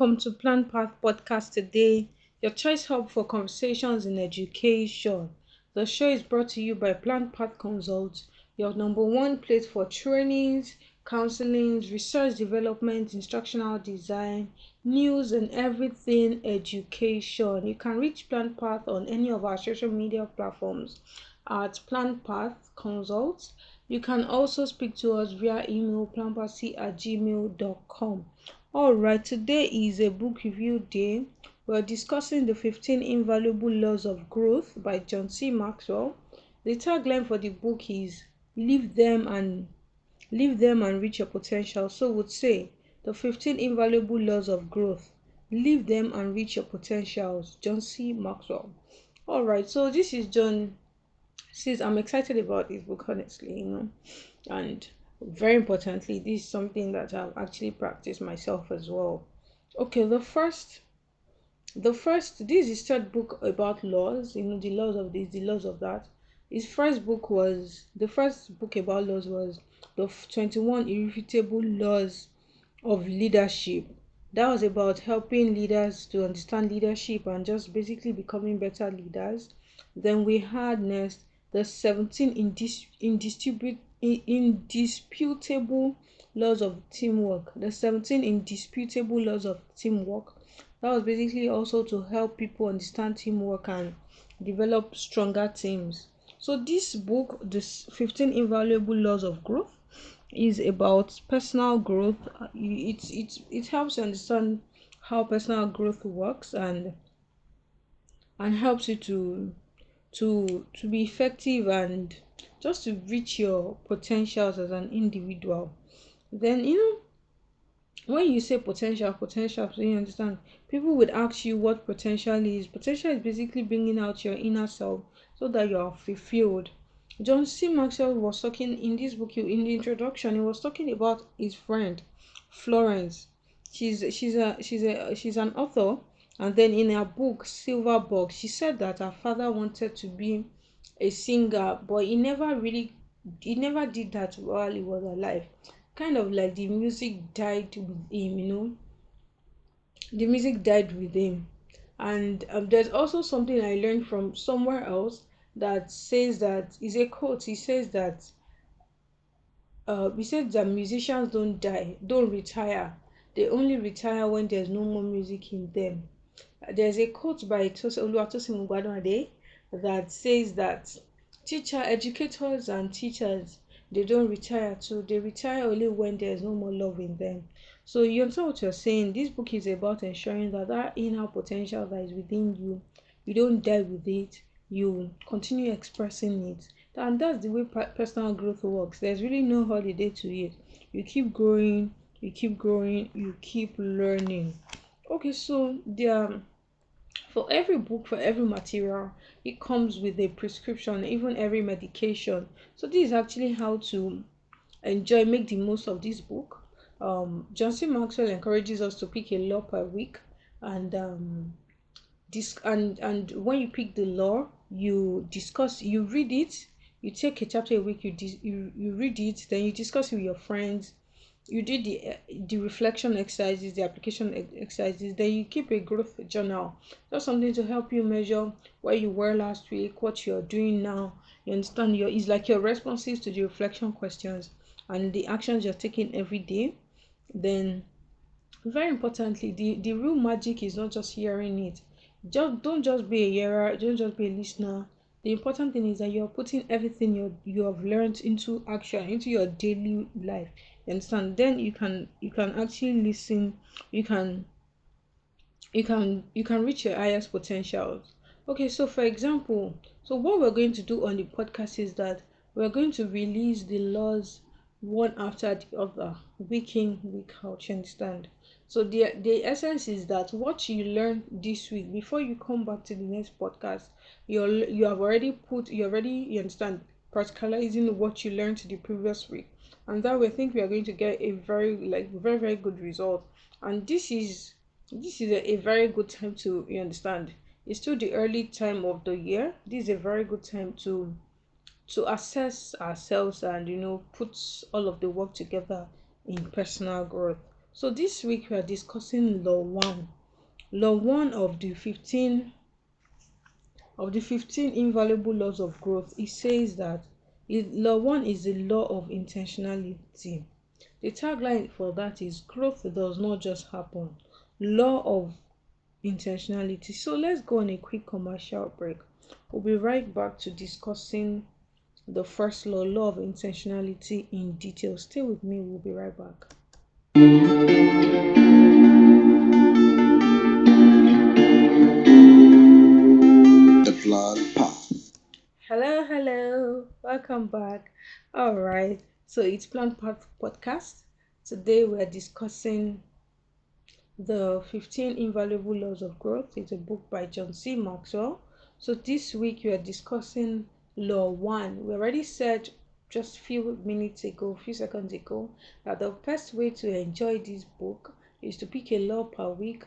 welcome to Plan Path Podcast today, your choice hub for conversations in education. The show is brought to you by Plan Path Consult, your number one place for trainings, counselings, research development, instructional design, news, and everything education. You can reach Plan Path on any of our social media platforms at Plan Path Consult. You can also speak to us via email planpathc@gmail.com. Alright, today is a book review day. We're discussing the 15 Invaluable Laws of Growth by John C. Maxwell. The tagline for the book is Live them and reach your potential. So would say the 15 Invaluable Laws of Growth. Live them and reach your potentials. John C. Maxwell. Alright, so this is John. Since I'm excited about this book, honestly, and very importantly, this is something that I've actually practiced myself as well. Okay, this is third book about laws, the laws of this, the laws of that. The first book about laws was the 21 irrefutable laws of leadership. That was about helping leaders to understand leadership and just basically becoming better leaders. Then we had next the 17 indisputable laws of teamwork. The 17 indisputable laws of teamwork. That was basically also to help people understand teamwork and develop stronger teams. So this book, this 15 invaluable laws of growth, is about personal growth. It helps you understand how personal growth works and helps you to be effective and just to reach your potentials as an individual. Then when you say potential, so you understand, people would ask you what potential is. Potential is basically bringing out your inner self so that you are fulfilled. John C. Maxwell was talking in this book, in the introduction, he was talking about his friend Florence. She's an author, and then in her book Silver Box, she said that her father wanted to be a singer, but he never did that while he was alive. Kind of like the music died with him. The music died with him. And there's also something I learned from somewhere else that says that is a quote. He says that musicians don't retire. They only retire when there's no more music in them. There's a quote by Oluwatosin Mugwadunade that says that educators and teachers, they don't retire too. They retire only when there's no more love in them. So you understand what you're saying? This book is about ensuring that inner potential that is within you, you don't die with it. You continue expressing it, and that's the way personal growth works. There's really no holiday to it. You keep growing, you keep learning. Okay, so for every book, for every material, it comes with a prescription, even every medication. So this is actually how to make the most of this book. Johnson Maxwell encourages us to pick a law per week, and this and when you pick the law, you read it, you take a chapter a week, you read it, then you discuss it with your friends. You do the reflection exercises, the application exercises, then you keep a growth journal. That's something to help you measure where you were last week, what you're doing now. You understand, it's like your responses to the reflection questions and the actions you're taking every day. Then very importantly, the real magic is not just hearing it. Don't just be a hearer, don't just be a listener. The important thing is that you're putting everything you have learned into action, into your daily life. You understand? Then you can actually listen. You can reach your highest potentials. Okay, so for example, so what we're going to do on the podcast is that we're going to release the laws one after the other, week in, week out. You understand? So the essence is that what you learn this week, before you come back to the next podcast, you understand, practicalizing what you learned the previous week, and that way I think we are going to get a very very good result. And this is a very good time to, you understand, it's still the early time of the year. This is a very good time to assess ourselves and put all of the work together in personal growth. So this week we are discussing law 1. Law 1 of the 15 invaluable laws of growth. It says that law 1 is the law of intentionality. The tagline for that is growth does not just happen. Law of intentionality. So let's go on a quick commercial break. We'll be right back to discussing the first law of intentionality in detail. Stay with me, we'll be right back. The Blood Path. Hello, welcome back. All right, so it's Plant Path Podcast. Today we're discussing the 15 Invaluable Laws of Growth. It's a book by John C. Maxwell. So this week we are discussing Law 1. We already said just a few seconds ago, that the best way to enjoy this book is to pick a law per week,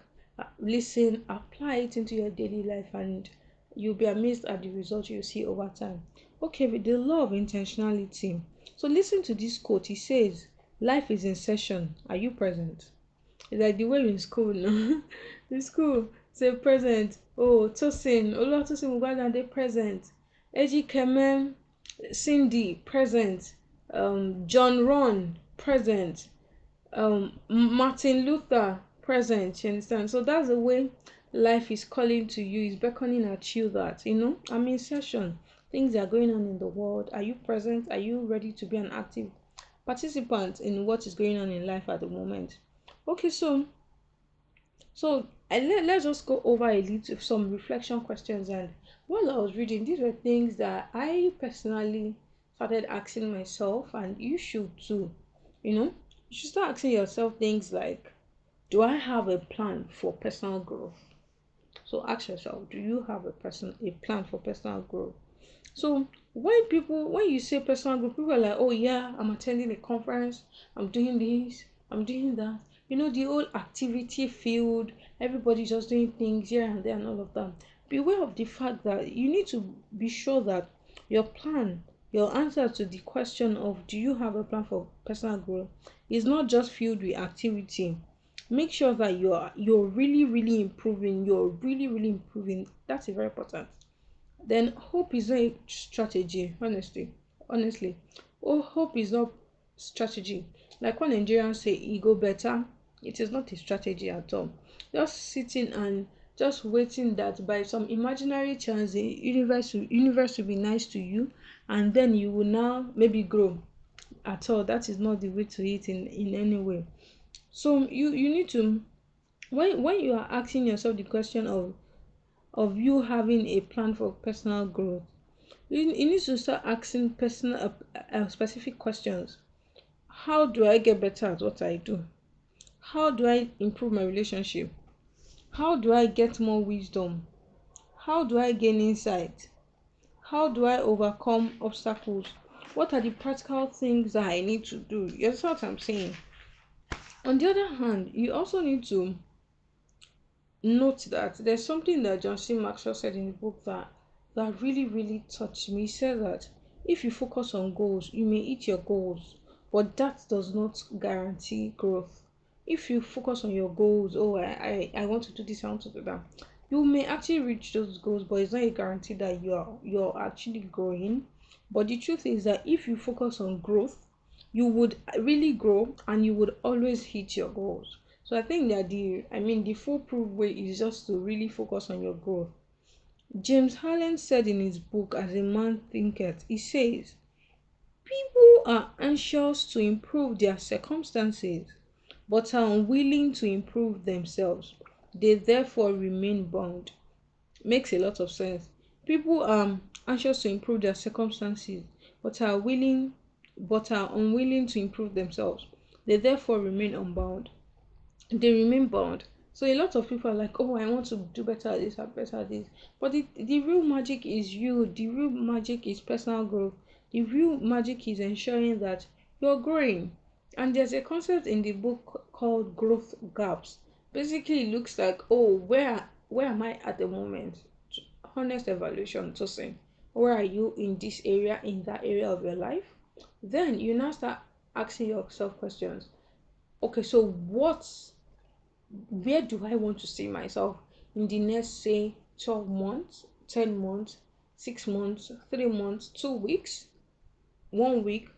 listen, apply it into your daily life, and you'll be amazed at the results you see over time. Okay, with the law of intentionality. So listen to this quote. It says, "Life is in session. Are you present?" It's like the way in school now. In school, say present. Oh, Tosin, Oluwatosin Mugwadande present. Eji Kemem, Cindy present. John Ron present. Martin Luther present. You understand? So that's the way life is calling to you. Is beckoning at you that I'm in session. Things are going on in the world. Are you present? Are you ready to be an active participant in what is going on in life at the moment? Okay, let's just go over a little some reflection questions. And while I was reading, these were things that I personally started asking myself, and you should too. You should start asking yourself things like, do I have a plan for personal growth? So ask yourself, do you have a plan for personal growth? So when you say personal growth, people are like, oh yeah, I'm attending a conference, I'm doing this, I'm doing that. The whole activity field, everybody just doing things here and there and all of that. Beware of the fact that you need to be sure that your plan, your answer to the question of do you have a plan for personal growth is not just filled with activity. Make sure that you're really, really improving. You're really, really improving. That's very important. Then hope is not a strategy, honestly. Oh, hope is not strategy. Like when Nigerians say ego better, it is not a strategy at all. Just sitting and just waiting that by some imaginary chance the universe will be nice to you, and then you will now maybe grow. At all, that is not the way to it in any way. So you need to, when you are asking yourself the question of you having a plan for personal growth, you need to start asking personal specific questions. How do I get better at what I do? How do I improve my relationship? How do I get more wisdom? How do I gain insight? How do I overcome obstacles? What are the practical things that I need to do? You understand what I'm saying? On the other hand, you also need to note that there's something that John C. Maxwell said in the book that really, really touched me. He said that if you focus on goals, you may hit your goals, but that does not guarantee growth. If you focus on your goals, oh, I want to do this, I want to do that, you may actually reach those goals, but it's not a guarantee that you're actually growing. But the truth is that if you focus on growth, you would really grow and you would always hit your goals. So I think that the foolproof way is just to really focus on your growth. James Harlan said in his book As a Man Thinketh, he says, people are anxious to improve their circumstances, but are unwilling to improve themselves. They therefore remain bound. Makes a lot of sense. People are anxious to improve their circumstances, but are unwilling to improve themselves. They therefore remain unbound. They remain bound. So a lot of people are like, oh, I want to do better at this, better at this. But the real magic is you. The real magic is personal growth. The real magic is ensuring that you're growing. And there's a concept in the book called growth gaps. Basically, it looks like, oh, where am I at the moment? Honest evaluation to say, where are you in this area, in that area of your life? Then you now start asking yourself questions. okay, so where do I want to see myself in the next, say, 12 months, 10 months, 6 months, 3 months, 2 weeks, 1 week,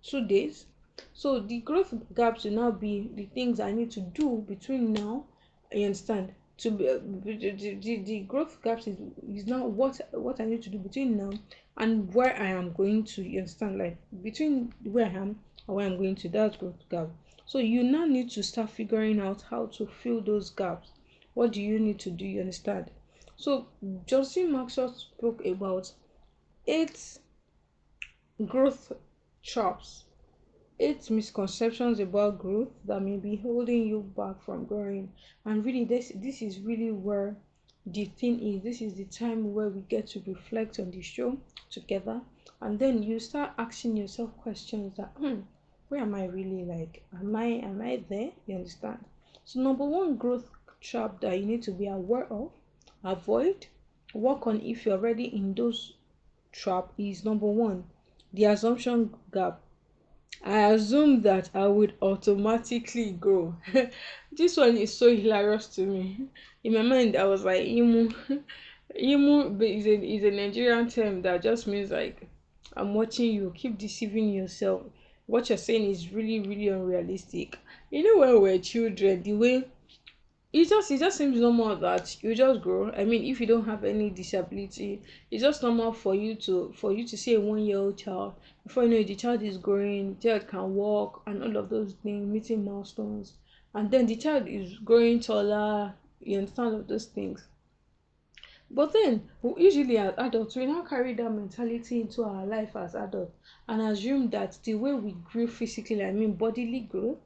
2 days? So the growth gaps will now be the things I need to do between now, you understand, to be the growth gaps is now what I need to do between now and where I am going to, you understand, like between where I am and where I'm going to, that's growth gap. So you now need to start figuring out how to fill those gaps. What do you need to do, you understand? So Josie Maxwell spoke about 8 growth traps, 8 misconceptions about growth that may be holding you back from growing. And really, this is really where the thing is. This is the time where we get to reflect on the show together, and then you start asking yourself questions that, where am I really, like, am I there? You understand? So number one growth trap that you need to be aware of, avoid, work on if you're already in those trap is number one, the assumption gap. I assumed that I would automatically grow. This one is so hilarious to me. In my mind, I was like, Imu. Imu is a Nigerian term that just means like, I'm watching you, keep deceiving yourself. What you're saying is really, really unrealistic. You know, when we're children, the way it just seems normal that you just grow. I mean, if you don't have any disability, it's just normal for you to see a 1 year old child. Before you know it, the child is growing, the child can walk and all of those things, meeting milestones, and then the child is growing taller. You understand all of those things. But then, usually as adults, we now carry that mentality into our life as adults and assume that the way we grew physically, I mean bodily growth,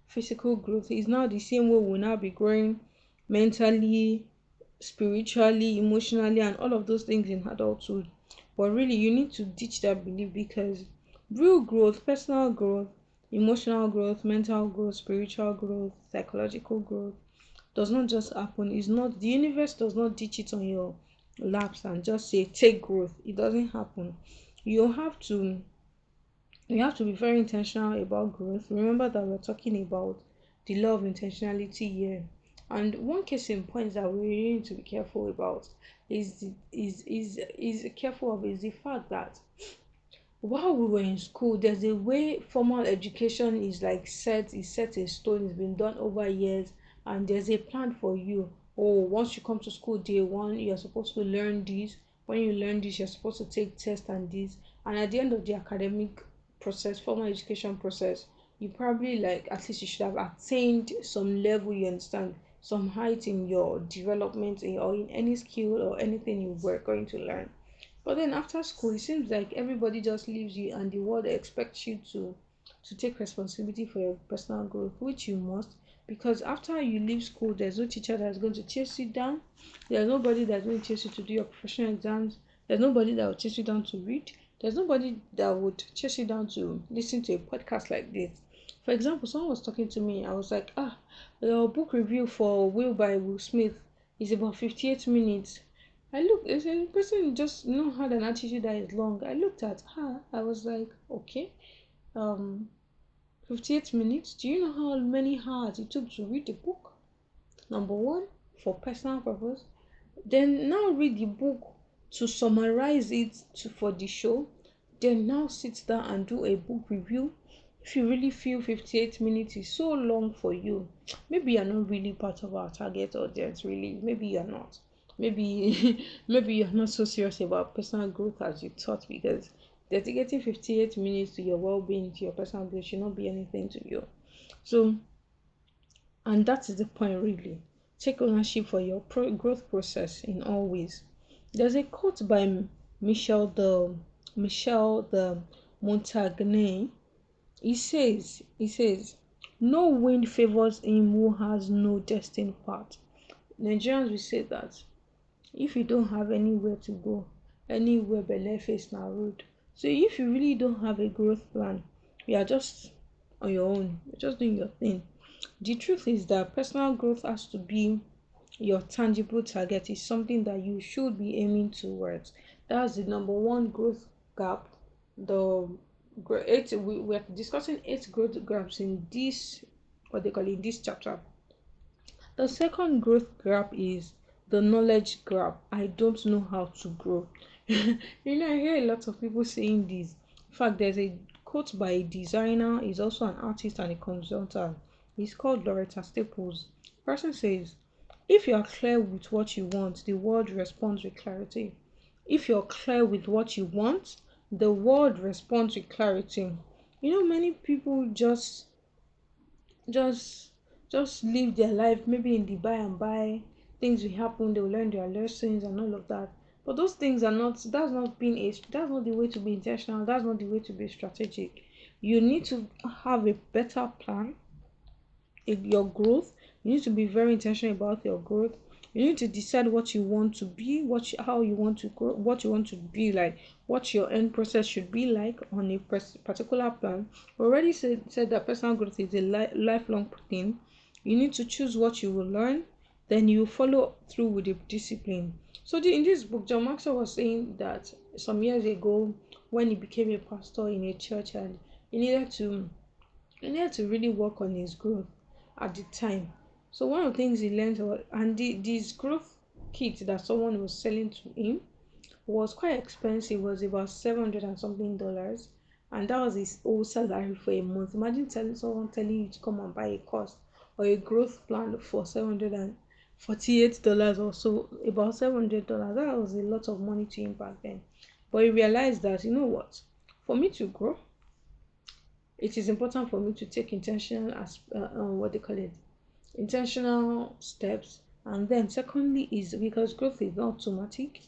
physical growth, is now the same way we'll now be growing mentally, spiritually, emotionally, and all of those things in adulthood. But really, you need to ditch that belief because real growth, personal growth, emotional growth, mental growth, spiritual growth, psychological growth does not just happen. It's not, the universe does not ditch it on your laps and just say take growth. It doesn't happen. You have to you have to be very intentional about growth. Remember that we're talking about the law of intentionality here. And one case in point that we really need to be careful about is careful of is the fact that while we were in school, there's a way formal education is set in stone, it's been done over years, and there's a plan for you. Oh, once you come to school day one, you're supposed to learn this. When you learn this, you're supposed to take test and this. And at the end of the academic process, formal education process, you probably, like, at least you should have attained some level, you understand, some height in your development or in any skill or anything you were going to learn. But then after school, it seems like everybody just leaves you, and the world expects you to take responsibility for your personal growth, which you must. Because after you leave school, there's no teacher that's going to chase you down. There's nobody that's going to chase you to do your professional exams. There's nobody that will chase you down to read. There's nobody that would chase you down to listen to a podcast like this. For example, someone was talking to me. I was like, your book review for Will by Will Smith is about 58 minutes. I look, it's a person just had an attitude that is long. I looked at her, I was like, okay, um, 58 minutes. Do you know how many hours it took to read the book? Number one, for personal purpose. Then now read the book to summarize it for the show. Then now sit down and do a book review. If you really feel 58 minutes is so long for you, maybe you're not really part of our target audience, really. Maybe you're not. Maybe maybe you're not so serious about personal growth as you thought, because dedicating 58 minutes to your well-being, to your personal growth should not be anything to you. So, and that is the point, really. Take ownership for your growth process in all ways. There's a quote by Michel the Montagnier. He says, no wind favors him who has no destined path. Nigerians will say that if you don't have anywhere to go, anywhere belle face na road. So if you really don't have a growth plan, you are just on your own, you're just doing your thing. The truth is that personal growth has to be your tangible target, is something that you should be aiming towards. That's the number one growth gap. The we're discussing 8 growth gaps in this what they call it, in this chapter. The second growth gap is the knowledge gap. I don't know how to grow. I hear a lot of people saying this. In fact, there's a quote by a designer, he's also an artist and a consultant. He's called Loretta Staples. The person says, if you are clear with what you want, the world responds with clarity. If you're clear with what you want, the world responds with clarity. Many people just just live their life maybe in the by and by. Things will happen, they will learn their lessons and all of that. But those things are not, that's not the way to be intentional, that's not the way to be strategic. You need to have a better plan in your growth. You need to be very intentional about your growth. You need to decide what you want to be, how you want to grow, what you want to be like, what your end process should be like on a particular plan. We already said that personal growth is a lifelong thing. You need to choose what you will learn, then you follow through with the discipline. So in this book, John Maxwell was saying that some years ago, when he became a pastor in a church, and he needed to really work on his growth at the time. So one of the things he learned was, and this growth kit that someone was selling to him was quite expensive. It was about $700 and something dollars, and that was his whole salary for a month. Imagine telling you to come and buy a course or a growth plan for $748 or so, about $700. That was a lot of money to him back then. But he realized that, what, for me to grow, it is important for me to take intentional steps. And then secondly is, because growth is not automatic,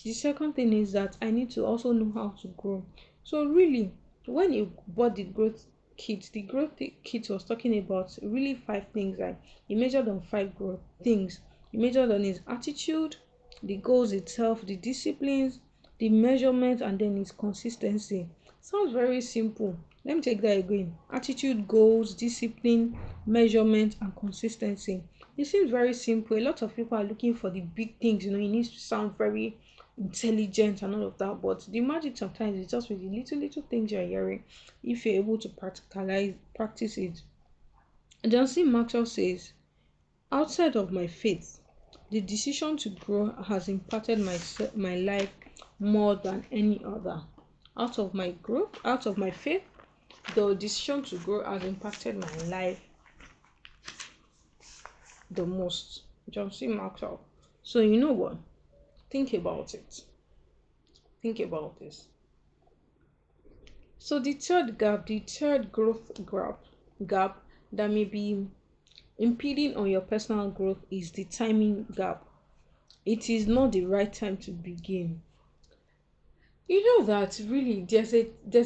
the second thing is that I need to also know how to grow. So really, when you bought the growth kit was talking about really 5 things. Like, he measured on 5 growth things. He measured on his attitude, the goals itself, the disciplines, the measurement, and then his consistency. Sounds very simple. Let me take that again. Attitude, goals, discipline, measurement, and consistency. It seems very simple. A lot of people are looking for the big things. It needs to sound very intelligent and all of that. But the magic sometimes is just with the little things you're hearing, if you're able to practice it. John C. Maxwell says, outside of my faith, the decision to grow has impacted my life more than any other. Out of my faith, the decision to grow has impacted my life the most. John C. Maxwell. So you know what? Think about it. Think about this. So the third growth gap that may be impeding on your personal growth is the timing gap. It is not the right time to begin. That really there's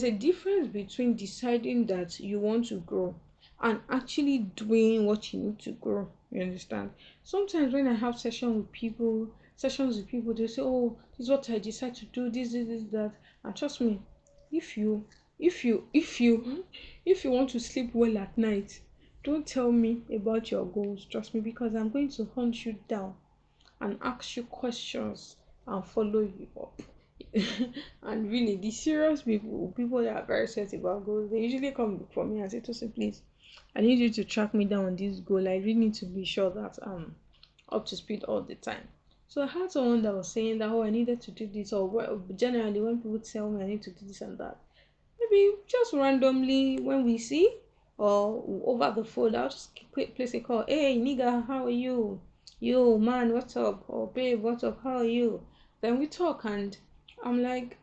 a difference between deciding that you want to grow and actually doing what you need to grow. You understand? Sometimes when I have sessions with people, they say, "Oh, this is what I decide to do. This, that." And trust me, if you want to sleep well at night, don't tell me about your goals. Trust me, because I'm going to hunt you down and ask you questions and follow you up. And really, the serious people that are very serious about goals, they usually come for me and say, "Tosin, please, I need you to track me down on this goal. I really need to be sure that I'm up to speed all the time." So I had someone that was saying that, "Oh, I needed to do this," or generally when people tell me I need to do this and that, maybe just randomly when we see or over the phone, I'll just place a call. "Hey, nigga, how are you? Yo, man, what's up?" Or "Babe, what's up? How are you?" Then we talk, and I'm like,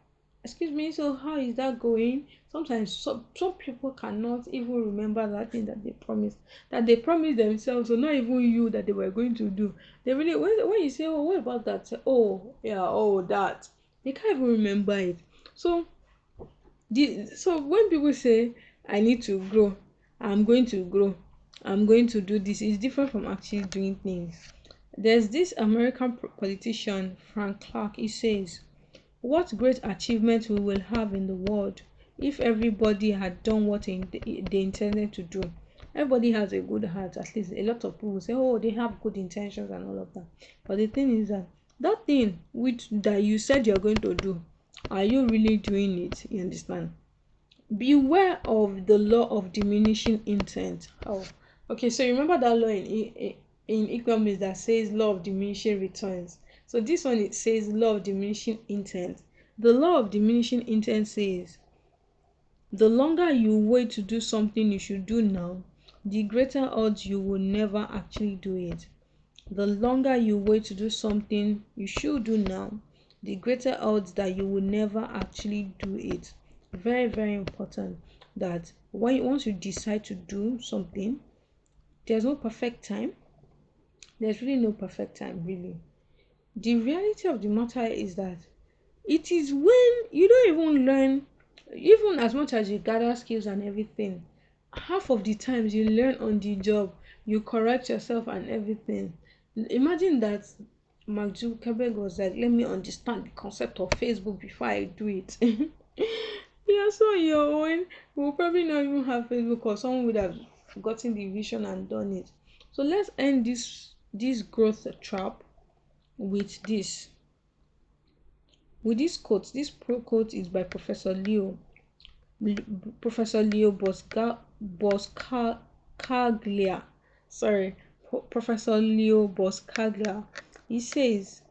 "Excuse me, so how is that going?" Sometimes some people cannot even remember that thing that they promised themselves, or not even you, that they were going to do. They really, when you say, "Oh, what about that?" "Oh, yeah, oh, that." They can't even remember it. So when people say, "I need to grow, I'm going to grow, I'm going to do this," it's different from actually doing things. There's this American politician, Frank Clark. He says, "What great achievement we will have in the world if everybody had done what they intended to do." Everybody has a good heart. At least a lot of people say, "Oh, they have good intentions and all of that." But the thing is that thing that you said you're going to do, are you really doing it? You understand? Beware of the law of diminishing intent. Oh, Okay, so you remember that law in economics that says law of diminishing returns. So this one, it says law of diminishing intent. The law of diminishing intent says the longer you wait to do something you should do now, the greater odds you will never actually do it. The longer you wait to do something you should do now, the greater odds that you will never actually do it. Very, very important that once you decide to do something, there's no perfect time. There's really no perfect time, really. The reality of the matter is that it is when you don't even learn, even as much as you gather skills and everything, half of the times you learn on the job, you correct yourself and everything. Imagine that Mark Zuckerberg was like, let me understand the concept of Facebook before I do it. Yeah, so on your own, we'll probably not even have Facebook, or someone would have gotten the vision and done it. So let's end this growth trap with this quote. This pro quote is by Professor Leo Boscaglia. Sorry, Professor Leo Boscaglia. He says,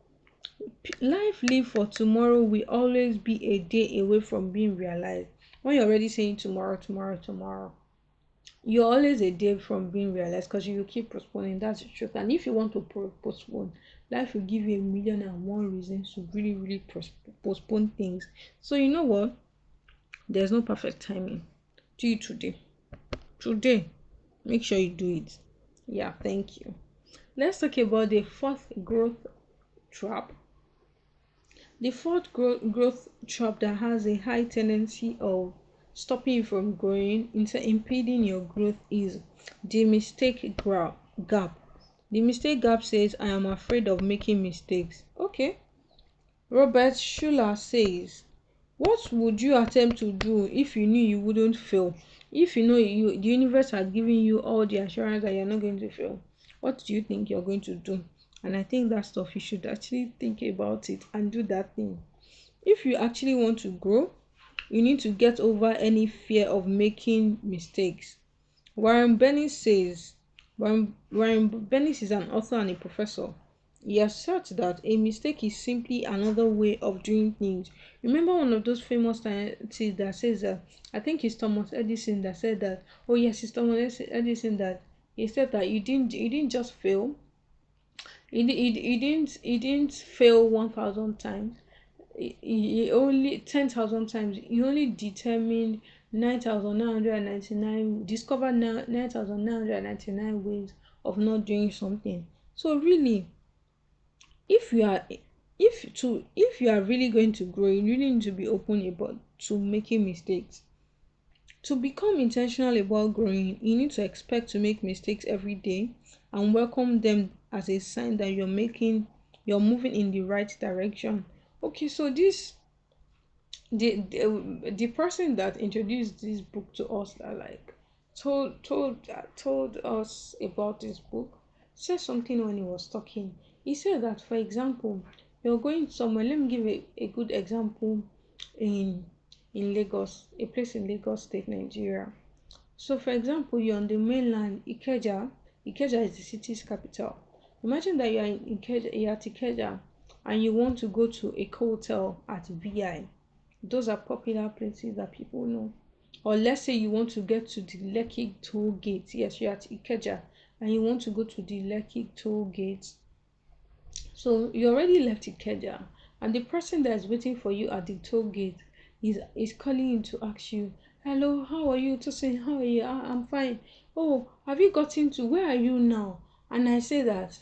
life lived for tomorrow will always be a day away from being realized. When you're already saying tomorrow, tomorrow, tomorrow, you're always a day from being realized because you keep postponing. That's the truth. And if you want to postpone, life will give you a million and one reasons to really, really postpone things. So you know what? There's no perfect timing. Do it today. Today, make sure you do it. Yeah, thank you. Let's talk about the fourth growth trap. The fourth growth trap that has a high tendency of stopping you from growing, impeding your growth, is the mistake gap. The mistake gap says, I am afraid of making mistakes. Okay. Robert Schuller says, what would you attempt to do if you knew you wouldn't fail? If you know the universe had given you all the assurance that you're not going to fail, what do you think you're going to do? And I think that stuff, you should actually think about it and do that thing. If you actually want to grow, you need to get over any fear of making mistakes. Warren Bennis says, Warren Bennis is an author and a professor. He asserts that a mistake is simply another way of doing things. Remember one of those famous scientists that says that, I think it's Thomas Edison that said that, oh yes, it's Thomas Edison that he said that you didn't just fail. He didn't fail 1,000 times. He only 10,000 times. He only determined 9,999, discovered 9,999 ways of not doing something. So really, if you are if you are really going to grow, you really need to be open about to making mistakes. To become intentional about growing, you need to expect to make mistakes every day and welcome them as a sign that you're moving in the right direction. Okay, so the person that introduced this book to us, that like told us about this book, said something when he was talking. He said that, for example, you're going somewhere. Let me give a good example in Lagos, a place in Lagos State, Nigeria. So, for example, you're on the mainland, Ikeja. Ikeja is the city's capital. Imagine that you're at Ikeja and you want to go to a hotel at VI. Those are popular places that people know. Or let's say you want to get to the Lekki toll gate. Yes, you're at Ikeja and you want to go to the Lekki toll gate. So you already left Ikeja, and the person that is waiting for you at the toll gate is calling you to ask you, hello, how are you? To say, how are you? I'm fine. Oh, have you gotten to, where are you now? And I say that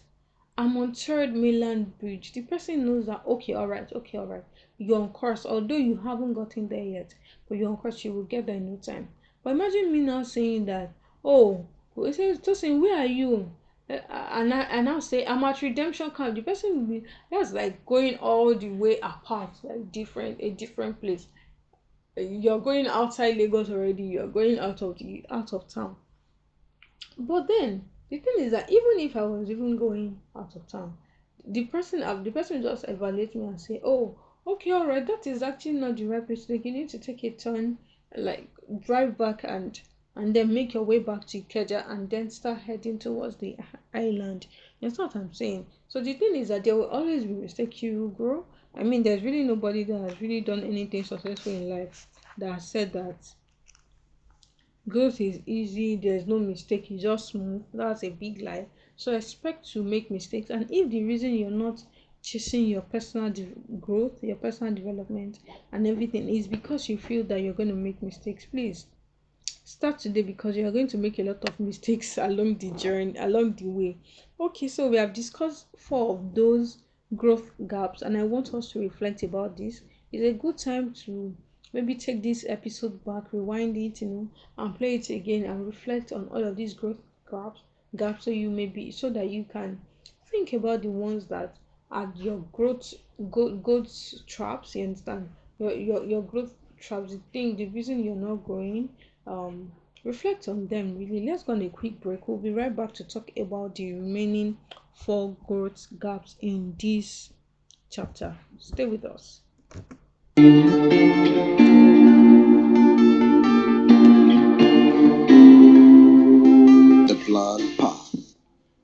I'm on Third Mainland Bridge. The person knows that, okay, all right, okay, all right. You're on course, although you haven't gotten there yet, but you're on course, you will get there in no time. But imagine me now saying that, oh, it says, Tosin, where are you? And I'll say, I'm at Redemption Camp. The person will be, that's like going all the way apart, like a different place. You're going outside Lagos already, you're going out of town. But then the thing is that even if I was even going out of town, the person just evaluate me and say, oh, okay, all right, that is actually not the right place. Like, you need to take a turn, like drive back and and then make your way back to Ikeja and then start heading towards the island. That's what I'm saying. So the thing is that there will always be mistakes. You will grow. I mean, there's really nobody that has really done anything successful in life that has said that growth is easy, there's no mistake, it's just smooth. That's a big lie. So expect to make mistakes. And if the reason you're not chasing your personal growth, your personal development, and everything is because you feel that you're going to make mistakes, please start today, because you're going to make a lot of mistakes along the journey, along the way. Okay, so we have discussed four of those growth gaps, and I want us to reflect about this. It's a good time to maybe take this episode back, rewind it, and play it again and reflect on all of these growth gaps, so you may be so that you can think about the ones that are your growth traps. You understand? Your growth traps, the thing, the reason you're not growing. um Reflect on them. Really, let's go on a quick break. We'll be right back to talk about the remaining four growth gaps in this chapter. Stay with us. The blood path.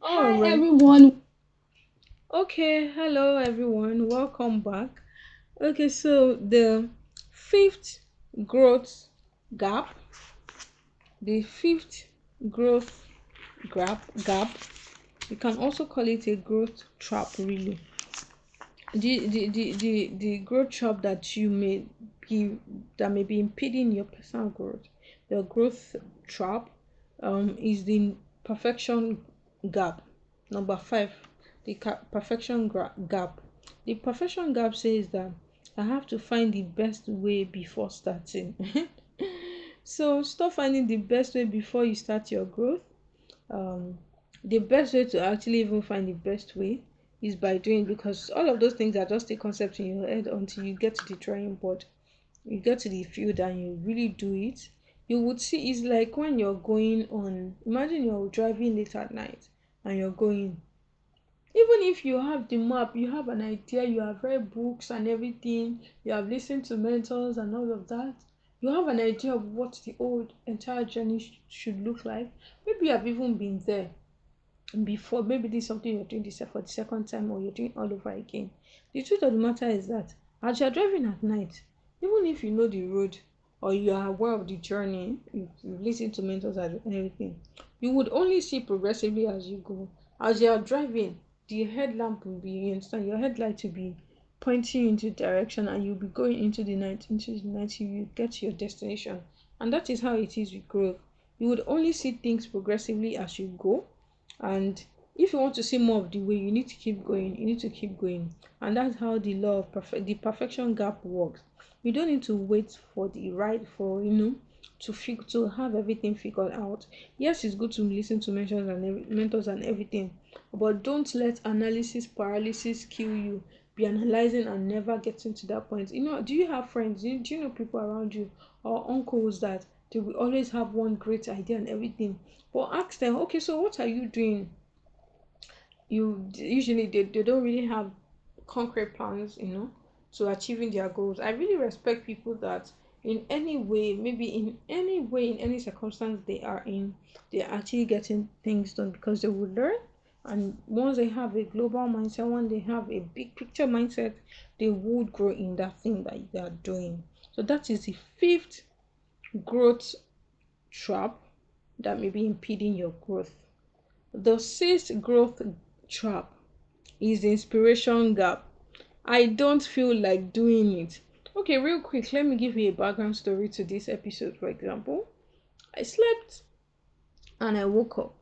All right, everyone. Okay, hello everyone, welcome back. Okay, so the fifth growth gap, the fifth growth gap, you can also call it a growth trap, really. The growth trap that may be impeding your personal growth. The growth trap is the perfection gap. Number 5, the perfection gap. The perfection gap says that I have to find the best way before starting. So stop finding the best way before you start your growth. The best way to actually even find the best way is by doing, because all of those things are just a concept in your head until you get to the drawing board, you get to the field and you really do it. You would see it's like when you're going on, imagine you're driving late at night and you're going, even if you have the map, you have an idea, you have read books and everything, you have listened to mentors and all of that, you have an idea of what the old entire journey should look like. Maybe you have even been there before. Maybe this is something you're doing this for the second time, or you're doing all over again. The truth of the matter is that as you're driving at night, even if you know the road or you are aware of the journey, you've listened to mentors and everything, you would only see progressively as you go. As you are driving, the headlamp will be, you understand, your headlight will be pointing you into direction, and you'll be going into the night till you get to your destination. And that is how it is with growth. You would only see things progressively as you go, and if you want to see more of the way, you need to keep going, and that's how the law of the perfection gap works. You don't need to wait for the right for to have everything figured out. Yes, it's good to listen to mentors and everything, but don't let analysis paralysis kill you. Be analyzing and never getting to that point. Do you have friends, do you know people around you or uncles that they will always have one great idea and everything, but ask them, okay, so what are you doing? Usually they don't really have concrete plans, to achieving their goals. I really respect people that in any way, maybe in any way, in any circumstance they are in, they're actually getting things done, because they will learn. And once they have a global mindset, once they have a big picture mindset, they would grow in that thing that they are doing. So that is the fifth growth trap that may be impeding your growth. The sixth growth trap is the inspiration gap. I don't feel like doing it. Okay, real quick, let me give you a background story to this episode. For example, I slept and I woke up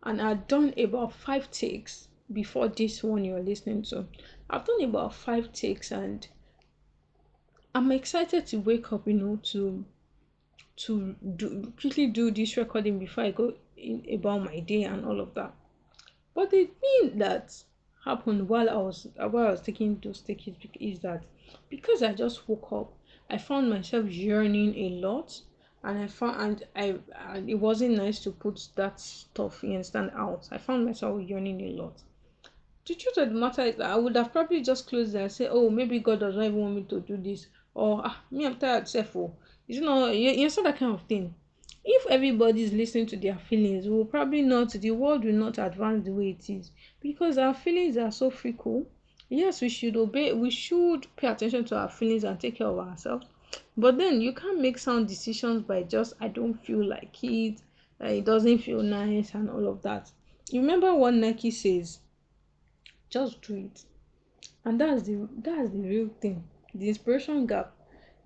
and I'd done about 5 takes before this one you're listening to. I've done about 5 takes, and I'm excited to wake up, to quickly do this recording before I go in about my day and all of that. But the thing that happened while I was taking those takes is that because I just woke up, I found myself yearning a lot, and and it wasn't nice to put that stuff, you understand, out. I found myself yearning a lot. The truth of the matter is that I would have probably just closed it and say, oh, maybe God doesn't even want me to do this, or me, I'm tired, self. You know that kind of thing. If everybody is listening to their feelings, we will probably not, the world will not advance the way it is, because our feelings are so fickle. Yes, we should obey, we should pay attention to our feelings and take care of ourselves. But then you can't make sound decisions by just, I don't feel like it, it doesn't feel nice, and all of that. You remember what Nike says? Just do it. And that's the real thing. The inspiration gap.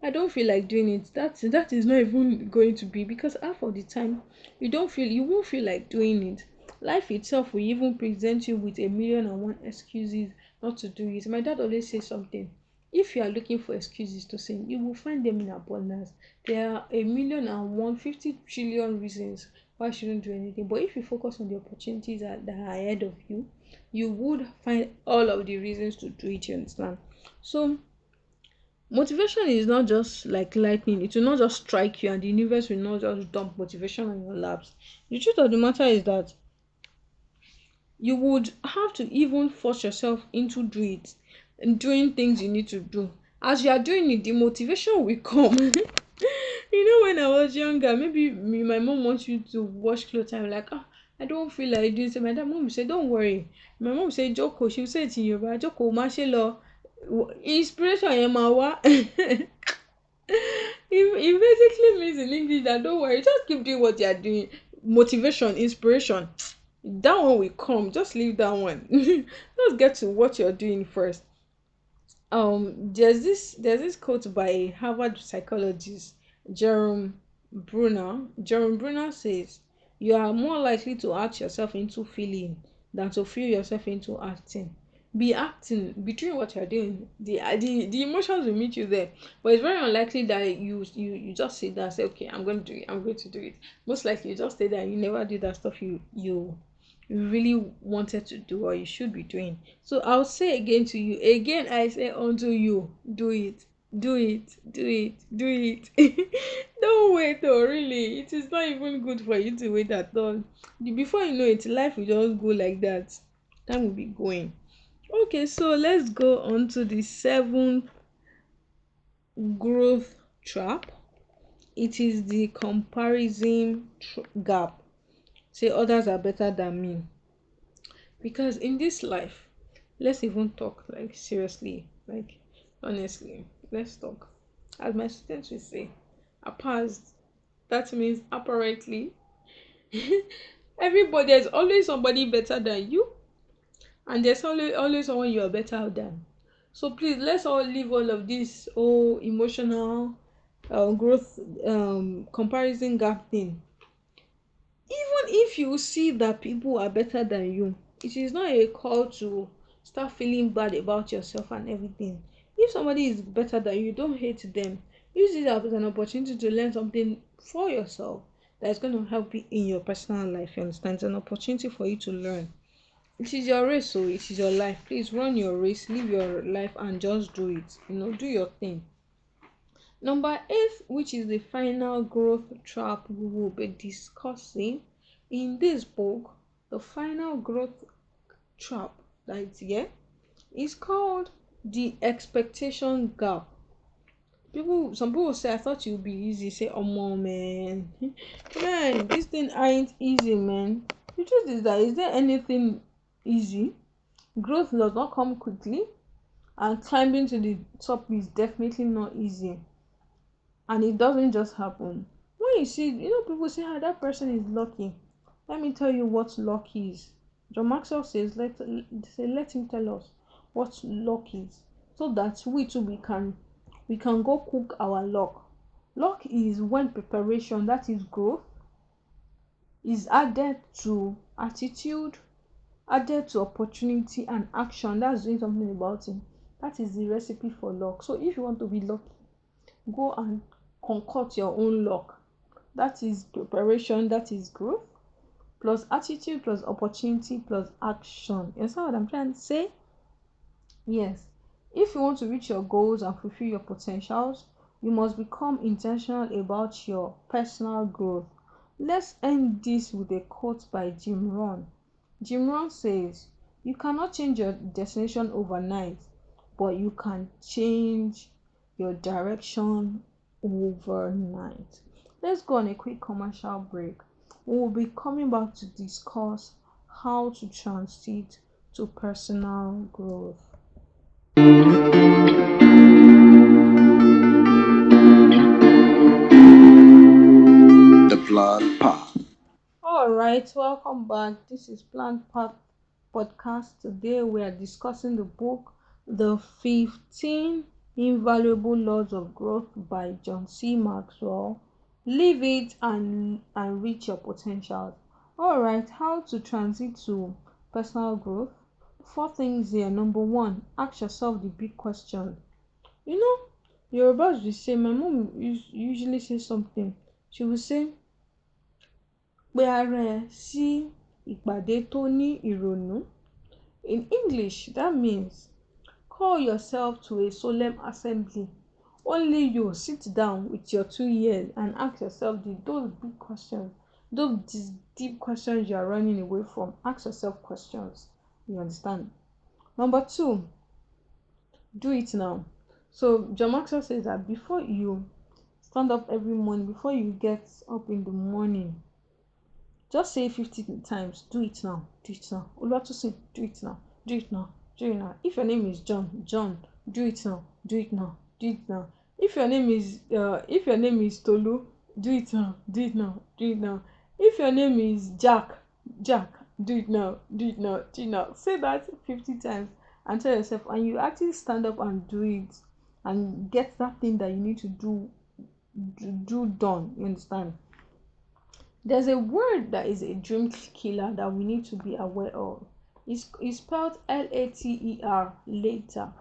I don't feel like doing it. That is not even going to be, because half of the time you won't feel like doing it. Life itself will even present you with a million and one excuses not to do it. My dad always says something. If you are looking for excuses to sin, you will find them in abundance. There are a million and one 50 trillion reasons why I shouldn't do anything. But if you focus on the opportunities that are ahead of you, you would find all of the reasons to do it, you understand? So motivation is not just like lightning. It will not just strike you and the universe will not just dump motivation on your laps. The truth of the matter is that you would have to even force yourself into doing things you need to do. As you are doing it, the motivation will come. When I was younger, maybe my mom wants you to wash clothes. I'm like, I don't feel like doing so. My dad, mom will say, don't worry. My mom will say, Joko. She will say it in Yoruba, Joko, Mashelo. Inspiration, Yemawa. It basically means in English that don't worry, just keep doing what you are doing. Motivation, inspiration, that one will come. Just leave that one. Just get to what you're doing first. There's this quote by a Harvard psychologist, Jerome Jerome Bruner says, you are more likely to act yourself into feeling than to feel yourself into acting. Be doing what you're doing. The emotions will meet you there. But it's very unlikely that you just sit there and say, okay, I'm going to do it, I'm going to do it. Most likely you just stay there and you never do that stuff you really wanted to do or you should be doing. So I'll say again to you, again I say unto you, do it, do it, do it, do it. Don't wait, oh really. It is not even good for you to wait at all. Before you know it, life will just go like that. Time will be going. Okay, so let's go on to the seventh growth trap. It is the comparison gap. Say others are better than me. Because in this life, let's even talk like seriously, like honestly, let's talk. As my students will say, apart, that means apparently, everybody, there's always somebody better than you, and there's always someone you are better than. So please, let's all leave all of this emotional growth comparison gap thing. Even if you see that people are better than you, it is not a call to start feeling bad about yourself and everything. If somebody is better than you, don't hate them. Use it as an opportunity to learn something for yourself that is going to help you in your personal life. You understand? It's an opportunity for you to learn. It is your race, so it is your life. Please run your race, live your life, and just do it. Do your thing. Number 8, which is the final growth trap we will be discussing in this book, the final growth trap that is called the expectation gap. Some people say, I thought it would be easy. Say, oh man, man, this thing ain't easy, man. The truth is that, is there anything easy? Growth does not come quickly, and climbing to the top is definitely not easy. And it doesn't just happen. When you see, people say, that person is lucky. Let me tell you what luck is. John Maxwell says, let him tell us what luck is, so that we too we can go cook our luck. Luck is when preparation, that is growth, is added to attitude, added to opportunity and action. That's doing something about it. That is the recipe for luck. So if you want to be lucky, go and concoct your own luck. That is preparation, that is growth, plus attitude, plus opportunity, plus action. You understand what I'm trying to say? Yes. If you want to reach your goals and fulfill your potentials, you must become intentional about your personal growth. Let's end this with a quote by Jim Rohn. Jim Rohn says, you cannot change your destination overnight, but you can change your direction overnight. Let's go on a quick commercial break. We will be coming back to discuss how to transit to personal growth. The Plan Path. All right, welcome back. This is Plan Path podcast. Today we are discussing the book The 15 Invaluable Laws of Growth by John C. Maxwell. Live it and reach your potential. All right, how to transit to personal growth. 4 things here. Number 1, ask yourself the big question. You know, Yorubas will say, my mom usually say something. She will say, pe ara ẹ sí ìpàdé tó ní ìrònú. In English, that means call yourself to a solemn assembly. Only you sit down with your 2 ears and ask yourself those big questions, those deep questions you are running away from. Ask yourself questions. You understand? Number 2, do it now. So John Maxwell says that before you stand up every morning, before you get up in the morning, just say 50 times, do it now, do it now. Oluwatosin, do it now, do it now, do it now. If your name is John, do it now, do it now, do it now. If your name is Tolu, do it now, do it now, do it now. If your name is Jack, do it now, do it now, do it now. Say that 50 times and tell yourself, and you actually stand up and do it and get that thing that you need to do done. You understand? There's a word that is a dream killer that we need to be aware of. It's spelled Later. Later.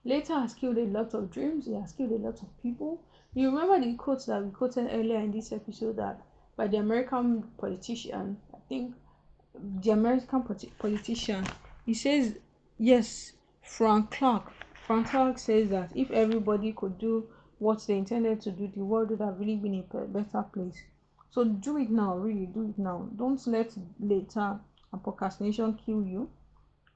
Later has killed a lot of dreams. It has killed a lot of people. You remember the quote that we quoted earlier in this episode that by the American politician, I think the American politician, he says, yes, Frank Clark. Frank Clark says that if everybody could do what they intended to do, the world would have really been a better place. So do it now, really do it now. Don't let later and procrastination kill you.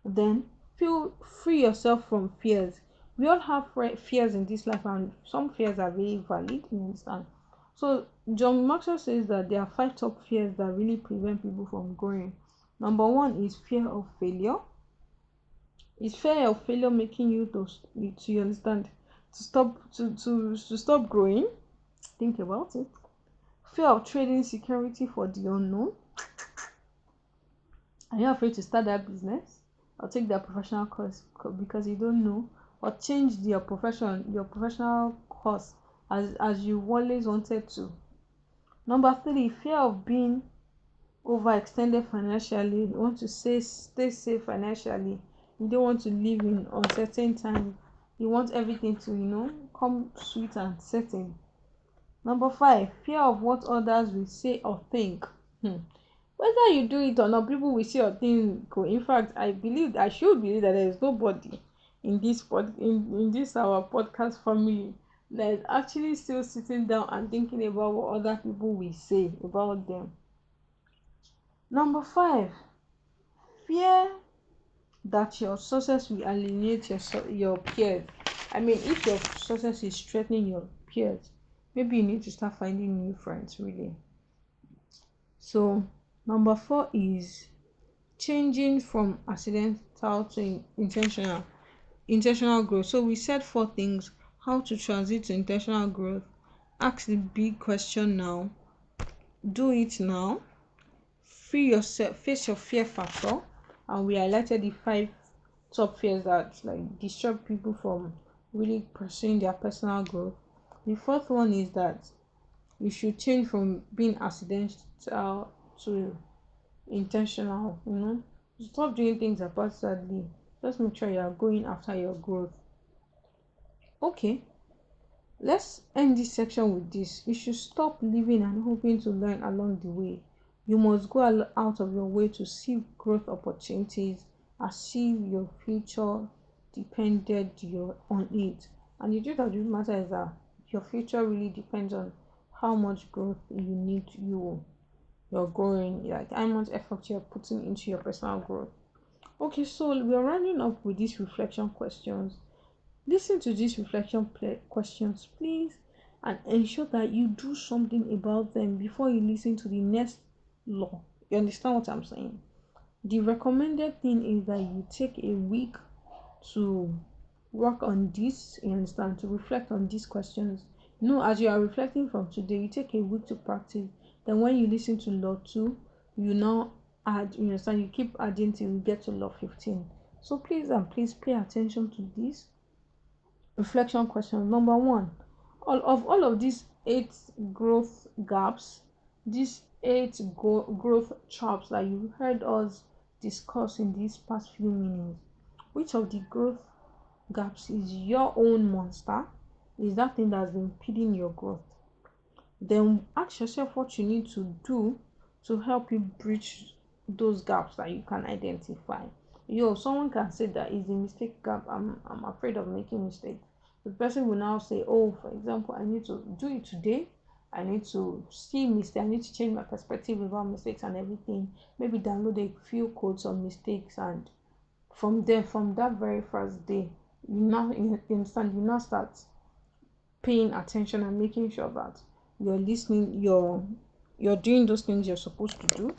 Then free yourself from fears. We all have fears in this life, and some fears are really valid. You understand? So John Maxwell says that there are 5 top fears that really prevent people from growing. Number 1 is fear of failure. Is fear of failure making you to understand to stop growing? Think about it. Fear of trading security for the unknown. Are you afraid to start that business or take that professional course because you don't know, or change your professional course as you always wanted to? Number 3, fear of being overextended financially. You want to stay safe financially. You don't want to live in uncertain times. You want everything to come sweet and certain. Number 5, fear of what others will say or think. Whether you do it or not, people will say or think. In fact, I should believe that there is nobody in this our podcast family that is actually still sitting down and thinking about what other people will say about them. Number 5, fear that your success will alienate your peers. I mean, if your success is threatening your peers, maybe you need to start finding new friends, really. So number 4 is changing from accidental to intentional growth. So we said 4 things: how to transit to intentional growth, ask the big question now, do it now, free yourself, face your fear factor, and we highlighted the 5 top fears that disturb people from really pursuing their personal growth. The 4th one is that you should change from being accidental to intentional. Stop doing things haphazardly. Just make sure you are going after your growth. Okay, let's end this section with this. You should stop living and hoping to learn along the way. You must go out of your way to see growth opportunities as if your future depended on it. And the truth of the matter is that your future really depends on how much growth you're growing, like how much effort you're putting into your personal growth. Okay, so we're rounding up with these reflection questions. Listen to these reflection questions, please. and ensure that you do something about them before you listen to the next law. You understand what I'm saying? The recommended thing is that you take a week to work on this, you understand, to reflect on these questions. As you are reflecting from today, you take a week to practice. Then when you listen to law 2, you now add, you understand, you keep adding till you get to law 15. So please and please pay attention to this reflection question. Number one, all of these 8 growth gaps, these 8 growth traps that you heard us discuss in these past few minutes, which of the growth gaps is your own monster? Is that thing that's been impeding your growth? Then ask yourself what you need to do to help you bridge those gaps that you can identify. Someone can say that is a mistake gap. I'm afraid of making mistakes. The person will now say, oh, for example, I need to do it today. I need to see mistakes. I need to change my perspective about mistakes and everything. Maybe download a few codes on mistakes, and from there, from that very first day, you now start paying attention and making sure that you're listening, you're doing those things you're supposed to do.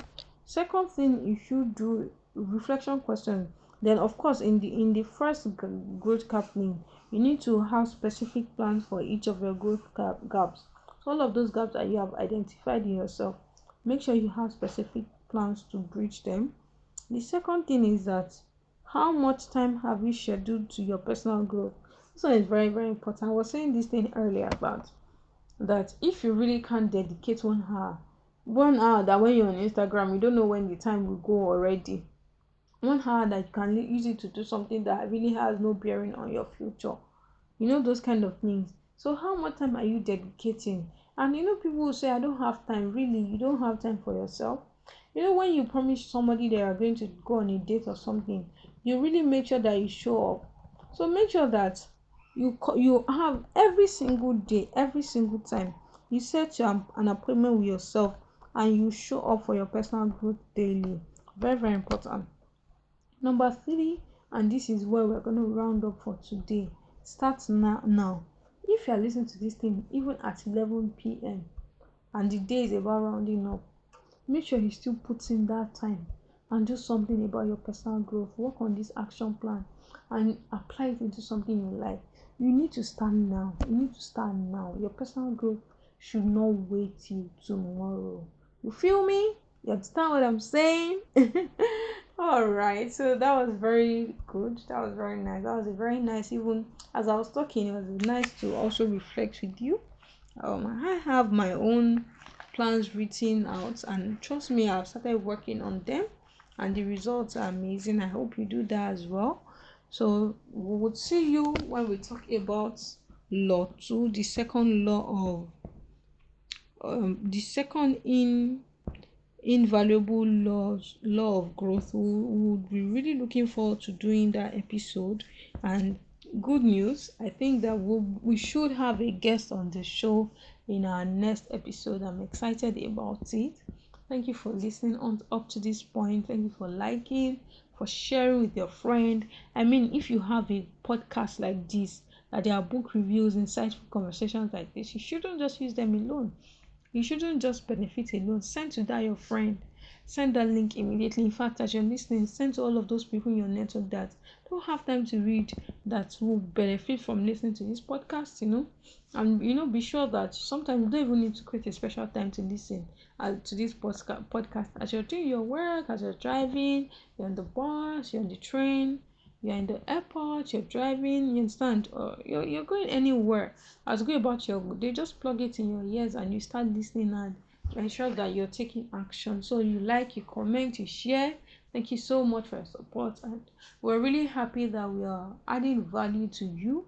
Second thing, you should do reflection question. Then of course, in the first growth happening, you need to have specific plans for each of your growth gaps. So all of those gaps that you have identified in yourself, make sure you have specific plans to bridge them. The second thing is that how much time have you scheduled to your personal growth? This one is very, very important. I was saying this thing earlier about that if you really can't dedicate 1 hour, 1 hour that when you're on Instagram, you don't know when the time will go already. 1 hour that you can use it to do something that really has no bearing on your future. Those kind of things. So how much time are you dedicating? And people will say, I don't have time. Really, you don't have time for yourself? When you promise somebody they are going to go on a date or something, you really make sure that you show up. So make sure that you have every single day, every single time, you set an appointment with yourself and you show up for your personal growth daily. Very, very important. Number 3, and this is where we're going to round up for today. Start now. If you are listening to this thing even at 11 p.m. and the day is about rounding up, make sure you still put in that time and do something about your personal growth. Work on this action plan and apply it into something you like. You need to start now. Your personal growth should not wait till tomorrow. You feel me? You understand what I'm saying? All right, so that was very good. That was very nice. That was a very nice, even as I was talking, it was nice to also reflect with you. I have my own plans written out, and trust me, I've started working on them and the results are amazing. I hope you do that as well. So we would see you when we talk about law 2, the second law of the second invaluable law of growth. We would be really looking forward to doing that episode. And good news, I think that we should have a guest on the show in our next episode. I'm excited about it. Thank you for listening on up to this point. Thank you for liking, for sharing with your friend. I mean, if you have a podcast like this, that there are book reviews, insightful conversations like this, you shouldn't just use them alone. You shouldn't just benefit alone. Send to that your friend. Send that link immediately. In fact, as you're listening, send to all of those people in your network that don't have time to read, that will benefit from listening to this podcast, And, be sure that sometimes you don't even need to create a special time to listen to this podcast. As you're doing your work, as you're driving, you're on the bus, you're on the train, you're in the airport, you're driving, you understand, or you're going anywhere. As you go about your day, just plug it in your ears and you start listening and ensure that you're taking action. So you like, you comment, you share. Thank you so much for your support, and we're really happy that we are adding value to you.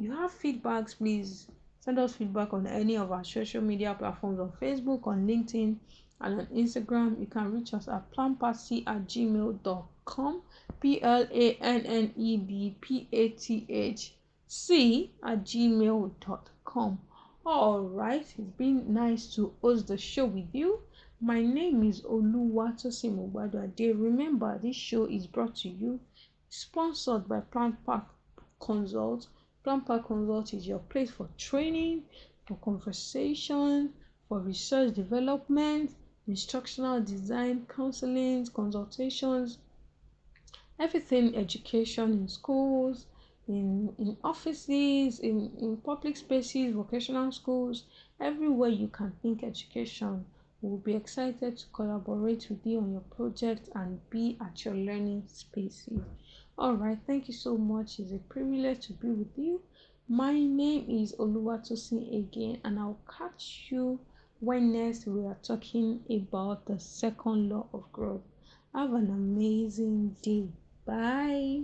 You have feedbacks, please send us feedback on any of our social media platforms, on Facebook, on LinkedIn, and on Instagram. You can reach us at planpathc@gmail.com, planennebpathc@gmail.com. All right, it's been nice to host the show with you. My name is Oluwatosin Mogbadade. Remember, this show is brought to you, sponsored by Plant Park Consult. Plant Park Consult is your place for training, for conversation, for research development, instructional design, counseling, consultations, everything education in schools, in offices, in public spaces, vocational schools, everywhere you can think education. We'll be excited to collaborate with you on your project and be at your learning spaces. All right, thank you so much. It's a privilege to be with you. My name is Oluwatosin again, and I'll catch you when next we are talking about the second law of growth. Have an amazing day. Bye.